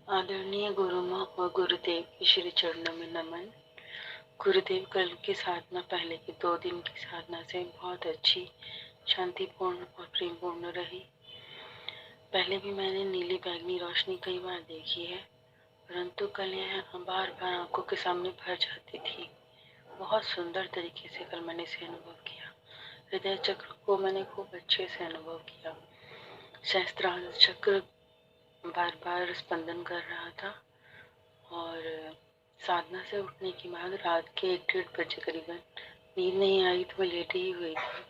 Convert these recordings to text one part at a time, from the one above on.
आदरणीय गुरु माँ और गुरुदेव के श्री चरणों में नमन। गुरुदेव कल की साधना पहले के 2 दिन की साधना से बहुत अच्छी, शांतिपूर्ण और प्रेमपूर्ण रही। पहले भी मैंने नीली बैगनी रोशनी कई बार देखी है, परंतु कल यह बार बार आंखों के सामने भर जाती थी। बहुत सुंदर तरीके से कल मैंने इसे अनुभव किया। हृदय चक्र को मैंने खूब अच्छे से अनुभव किया। सहस्त्रार चक्र बार बार स्पंदन कर रहा था और साधना से उठने के बाद रात के 1-1:30 बजे करीबन नींद नहीं आई तो मैं लेटी ही हुई थी।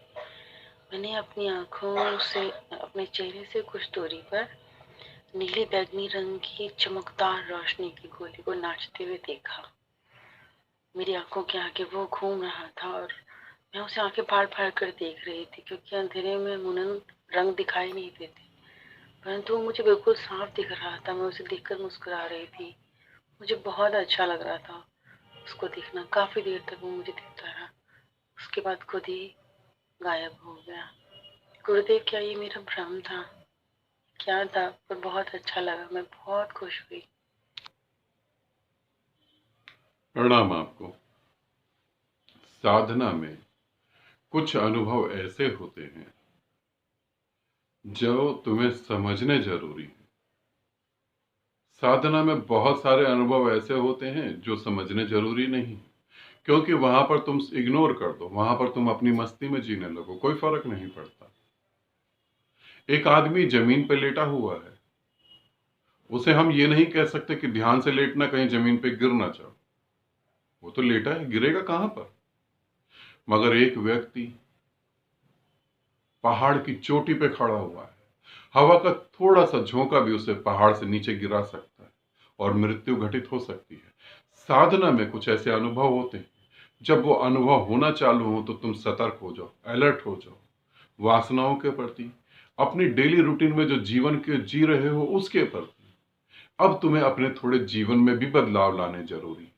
मैंने अपनी आंखों से, अपने चेहरे से कुछ दूरी पर नीली बैगनी रंग की चमकदार रोशनी की गोली को नाचते हुए देखा। मेरी आंखों के आगे वो घूम रहा था और मैं उसे आंखें फाड़ फाड़ कर देख रही थी, क्योंकि अंधेरे में मुनन रंग दिखाई नहीं देते, परंतु वो मुझे बिल्कुल साफ दिख रहा था। मैं उसे देखकर मुस्कुरा रही थी। मुझे बहुत अच्छा लग रहा था उसको देखना। काफी देर तक वो मुझे देखता रहा, उसके बाद खुद ही गायब हो गया। गुरुदेव, क्या ये मेरा भ्रम था? क्या था? पर बहुत अच्छा लगा, मैं बहुत खुश हुई। प्रणाम आपको। साधना में कुछ अनुभव ऐसे होते हैं जो तुम्हें समझने जरूरी है। साधना में बहुत सारे अनुभव ऐसे होते हैं जो समझने जरूरी नहीं, क्योंकि वहां पर तुम इग्नोर कर दो, वहां पर तुम अपनी मस्ती में जीने लगो, कोई फर्क नहीं पड़ता। एक आदमी जमीन पर लेटा हुआ है, उसे हम ये नहीं कह सकते कि ध्यान से लेटना, कहीं जमीन पे गिर ना जाओ। वो तो लेटा है, गिरेगा कहां पर। मगर एक व्यक्ति पहाड़ की चोटी पे खड़ा हुआ है, हवा का थोड़ा सा झोंका भी उसे पहाड़ से नीचे गिरा सकता है और मृत्यु घटित हो सकती है। साधना में कुछ ऐसे अनुभव होते हैं, जब वो अनुभव होना चालू हो तो तुम सतर्क हो जाओ, अलर्ट हो जाओ। वासनाओं के प्रति, अपनी डेली रूटीन में जो जीवन के जी रहे हो उसके प्रति अब तुम्हें अपने थोड़े जीवन में भी बदलाव लाने जरूरी है।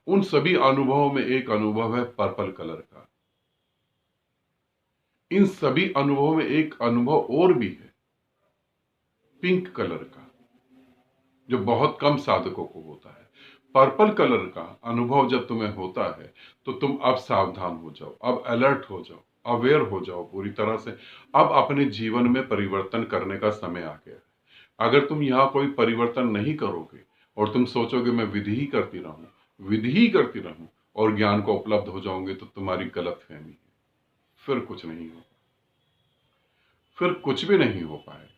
उन सभी अनुभवों में एक अनुभव है पर्पल कलर का। इन सभी अनुभवों में एक अनुभव और भी है, पिंक कलर का, जो बहुत कम साधकों को होता है। पर्पल कलर का अनुभव जब तुम्हें होता है तो तुम अब सावधान हो जाओ, अब अलर्ट हो जाओ, अवेयर हो जाओ पूरी तरह से। अब अपने जीवन में परिवर्तन करने का समय आ गया है। अगर तुम यहाँ कोई परिवर्तन नहीं करोगे और तुम सोचोगे मैं विधि ही करती रहूं और ज्ञान को उपलब्ध हो जाओगे, तो तुम्हारी गलत फहमी है। फिर कुछ नहीं हो, फिर कुछ भी नहीं हो पाएगा।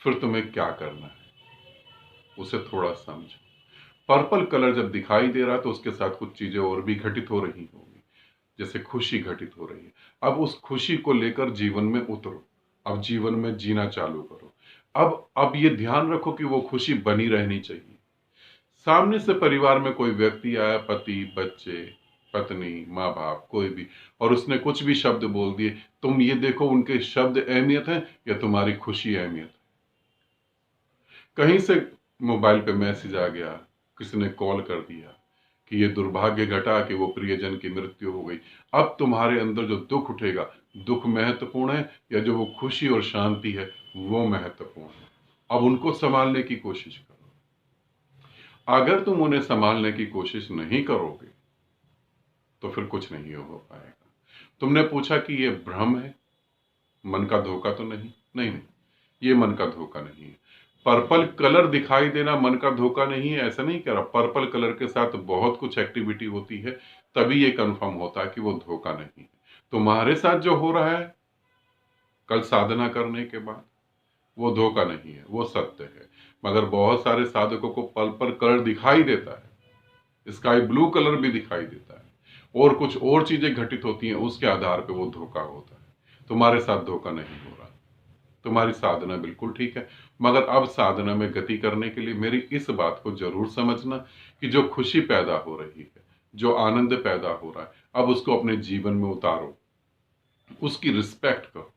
फिर तुम्हें क्या करना है उसे थोड़ा समझो। पर्पल कलर जब दिखाई दे रहा है तो उसके साथ कुछ चीजें और भी घटित हो रही होंगी, जैसे खुशी घटित हो रही है। अब उस खुशी को लेकर जीवन में उतरो, अब जीवन में जीना चालू करो। अब ये ध्यान रखो कि वो खुशी बनी रहनी चाहिए। सामने से परिवार में कोई व्यक्ति आया, पति, बच्चे, पत्नी, माँ बाप, कोई भी, और उसने कुछ भी शब्द बोल दिए, तुम ये देखो उनके शब्द अहमियत है या तुम्हारी खुशी अहमियत है। कहीं से मोबाइल पे मैसेज आ गया, किसी ने कॉल कर दिया कि ये दुर्भाग्य घटा कि वो प्रियजन की मृत्यु हो गई। अब तुम्हारे अंदर जो दुख उठेगा, दुख महत्वपूर्ण है या जो वो खुशी और शांति है वो महत्वपूर्ण है। अब उनको संभालने की कोशिश करो। अगर तुम उन्हें संभालने की कोशिश नहीं करोगे तो फिर कुछ नहीं हो पाएगा। तुमने पूछा कि ये भ्रम है, मन का धोखा तो नहीं? नहीं नहीं, ये मन का धोखा नहीं है। पर्पल कलर दिखाई देना मन का धोखा नहीं है, ऐसा नहीं कह रहा। पर्पल कलर के साथ बहुत कुछ एक्टिविटी होती है, तभी ये कंफर्म होता है कि वो धोखा नहीं है। तुम्हारे साथ जो हो रहा है कल साधना करने के बाद, वो धोखा नहीं है, वो सत्य है। मगर बहुत सारे साधकों को पर्पल कलर दिखाई देता है, स्काई ब्लू कलर भी दिखाई देता है, और कुछ और चीजें घटित होती हैं, उसके आधार पर वो धोखा होता है। तुम्हारे साथ धोखा नहीं हो रहा, तुम्हारी साधना बिल्कुल ठीक है। मगर अब साधना में गति करने के लिए मेरी इस बात को जरूर समझना कि जो खुशी पैदा हो रही है, जो आनंद पैदा हो रहा है, अब उसको अपने जीवन में उतारो, उसकी रिस्पेक्ट करो।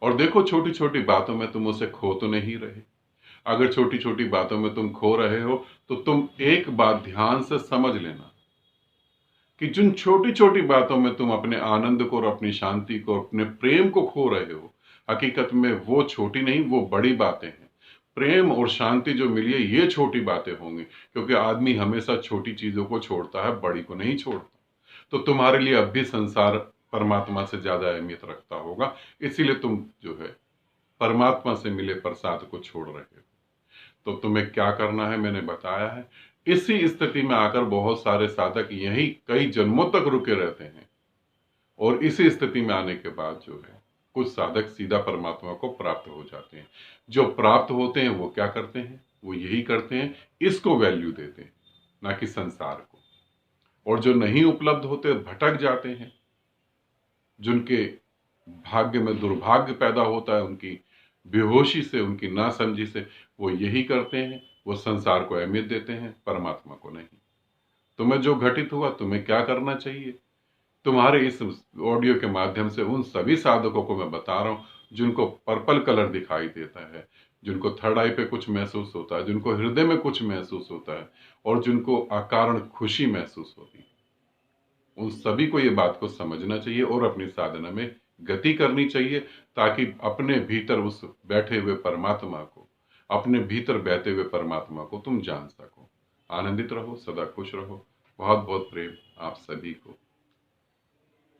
और देखो, छोटी छोटी बातों में तुम उसे खो तो नहीं रहे। अगर छोटी छोटी बातों में तुम खो रहे हो तो तुम एक बात ध्यान से समझ लेना कि जिन छोटी छोटी बातों में तुम अपने आनंद को और अपनी शांति को, अपने प्रेम को खो रहे हो, हकीकत में वो छोटी नहीं, वो बड़ी बातें हैं। प्रेम और शांति जो मिली है, ये छोटी बातें होंगी, क्योंकि आदमी हमेशा छोटी चीजों को छोड़ता है, बड़ी को नहीं छोड़ता। तो तुम्हारे लिए अब भी संसार परमात्मा से ज्यादा अहमियत रखता होगा, इसीलिए तुम जो है परमात्मा से मिले प्रसाद को छोड़ रहे हो। तो तुम्हें क्या करना है मैंने बताया है। इसी स्थिति में आकर बहुत सारे साधक यही कई जन्मों तक रुके रहते हैं, और इसी स्थिति में आने के बाद जो है कुछ साधक सीधा परमात्मा को प्राप्त हो जाते हैं। जो प्राप्त होते हैं वो क्या करते हैं, वो यही करते हैं, इसको वैल्यू देते हैं, ना कि संसार को। और जो नहीं उपलब्ध होते भटक जाते हैं, जिनके भाग्य में दुर्भाग्य पैदा होता है, उनकी बेहोशी से, उनकी नासमझी से, वो यही करते हैं, वो संसार को अहमियत देते हैं, परमात्मा को नहीं। तुम्हें जो घटित हुआ, तुम्हें क्या करना चाहिए? तुम्हारे इस ऑडियो के माध्यम से उन सभी साधकों को मैं बता रहा हूं जिनको पर्पल कलर दिखाई देता है, जिनको थर्ड आई पे कुछ महसूस होता है, जिनको हृदय में कुछ महसूस होता है, और जिनको अकारण खुशी महसूस होती है, उन सभी को ये बात को समझना चाहिए और अपनी साधना में गति करनी चाहिए, ताकि अपने भीतर उस बैठे हुए परमात्मा को, अपने भीतर बहते हुए परमात्मा को तुम जान सको। आनंदित रहो, सदा खुश रहो। बहुत बहुत प्रेम आप सभी को।